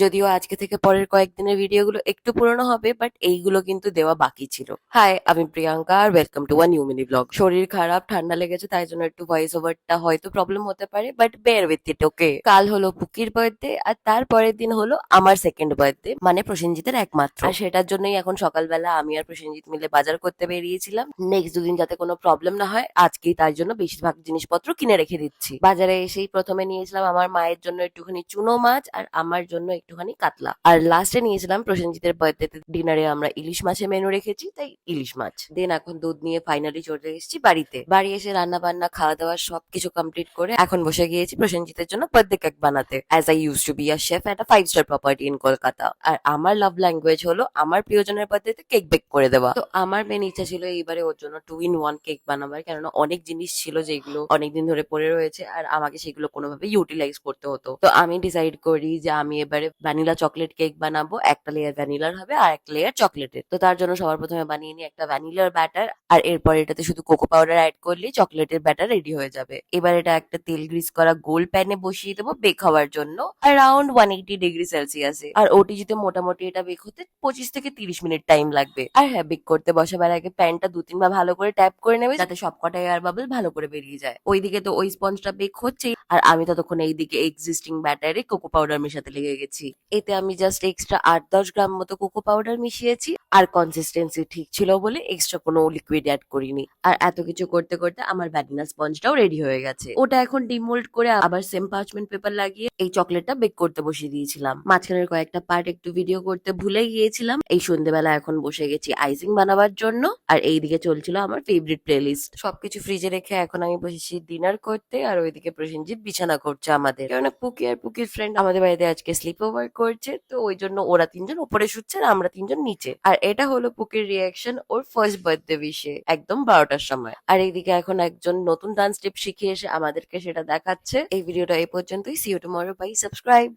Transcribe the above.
যদিও আজকে থেকে পরের কয়েকদিনের ভিডিওগুলো একটু পুরনো হবে, বাট এইগুলো কিন্তু দেওয়া বাকি ছিল। হাই, আমি প্রিয়াঙ্কা আর welcome to a new mini blog. শরীর খারাপ, ঠান্ডা লেগেছে, তাই জন্য একটু ভয়েস ওভারটা হয়তো প্রবলেম হতে পারে, বাট বেয়ার উইথ ইট, ওকে। কাল হলো পুকির বার্থডে, আর তার পরের দিন হলো আমার সেকেন্ড বার্থডে, মানে প্রসেনজিতের একমাত্র। আর সেটার জন্যই এখন সকালবেলা আমি আর প্রসেনজিৎ মিলে বাজার করতে বেরিয়েছিলাম। নেক্সট দুদিন যাতে কোনো প্রবলেম না হয়, আজকেই তার জন্য বেশিরভাগ জিনিসপত্র কিনে রেখে দিচ্ছি। বাজারে এসেই প্রথমে নিয়েছিলাম আমার মায়ের জন্য একটুখানি চুনো মাছ, আর আমার জন্য একটুখানি কাতলা। আর লাস্টে নিয়েছিলাম প্রসেনজিতের বার্থডেতে ডিনারে আমরা ইলিশ মাছের মেনু রেখেছি, তাই ইলিশ মাছ। দেন এখন দুধ নিয়ে ফাইনালি চলে এসেছি বাড়িতে। বাড়ি এসে রান্না বান্না, খাওয়া দাওয়া সবকিছু কমপ্লিট করে এখন বসে গিয়েছি প্রসেনজিতের জন্য বার্থডে কেক বানাতে। As I use to be a chef at a 5 star property in Kolkata. আর আমার লাভ ল্যাঙ্গুয়েজ হলো আমার প্রিয়জনের বার্থডেতে কেক বেক করে দেওয়া। তো আমার মেন ইচ্ছা ছিল এইবারে ওর জন্য 2 in 1 কেক বানাবার, কেননা অনেক জিনিস ছিল যেগুলো অনেকদিন ধরে পড়ে রয়েছে আর আমাকে সেগুলো কোনোভাবে ইউটিলাইজ করতে হতো। তো আমি ডিসাইড করি যে আমি এবারে ভ্যানিলা চকলেট কেক বানাবো। একটা লেয়ার ভ্যানিলার হবে আর একটা লেয়ার চকলেটের। তো তার জন্য সবার প্রথমে বানিয়ে নিই একটা ভ্যানিলার ব্যাটার, আর এরপর এটাতে শুধু কোকো পাউডার অ্যাড করলেই চকলেটের ব্যাটার রেডি হয়ে যাবে। এবার এটা একটা তেল গ্রিস করা গোল প্যানে বসিয়ে দেবো বেক হওয়ার জন্য অ্যারাউন্ড 180 ডিগ্রি সেলসিয়াসে। আর ওটিজিতে মোটামুটি এটা বেক হতে 25 থেকে 30 মিনিট টাইম লাগবে। আর হ্যাঁ, বেক করতে বসাবার আগে প্যানটা 2-3 বার ভালো করে ট্যাপ করে নেবে, যাতে সবকটা এয়ার বাবল ভালো করে বেরিয়ে যায়। ওইদিকে তো ওই স্পঞ্জটা বেক হচ্ছেই, আর আমি ততক্ষণ এইদিকে এক্সিস্টিং ব্যাটারে কোকো পাউডার মেশাতে লেগে গেছি। এতে আমি জাস্ট এক্সট্রা 8-10 গ্রাম মতো কোকো পাউডার মিশিয়েছি, আর কনসিস্টেন্সি ঠিক ছিল বলে এক্সট্রা কোনো লিকুইড অ্যাড করিনি। আর এত কিছু করতে করতে আমার ভ্যানিলা স্পঞ্জটাও রেডি হয়ে গেছে। ওটা এখন ডিমোল্ড করে আবার সেম পার্চমেন্ট পেপার লাগিয়ে এই চকলেটটা বেক করতে বসিয়ে দিয়েছিলাম। মাঝখানের কয়েকটা পার্ট একটু ভিডিও করতে ভুলে গিয়েছিলাম। এই সন্ধ্যেবেলা এখন বসে গেছি আইসিং বানাবার জন্য, আর এইদিকে চলছিল আমার ফেভারিট প্লেলিস্ট। সবকিছু ফ্রিজে রেখে এখন আমি বসেছি ডিনার করতে, আর ওইদিকে প্রসেনজিৎ বিছানা করছে আমাদের। কেননা পুকি আর পুকির ফ্রেন্ড আমাদের বাড়িতে আজকে স্লিপ ওভার করছে, তো ওই জন্য ওরা 3জন উপরে শুচ্ছে আর আমরা 3জন নিচে। আর এটা হলো পুকির রিয়াকশন ওর ফার্স্ট বার্থডে উইশে একদম 12টার সময়। আর এইদিকে এখন একজন নতুন ডান্স স্টেপ শিখে এসে আমাদেরকে সেটা দেখাচ্ছে। এই ভিডিওটা এই পর্যন্তই। See you tomorrow, bye, subscribe.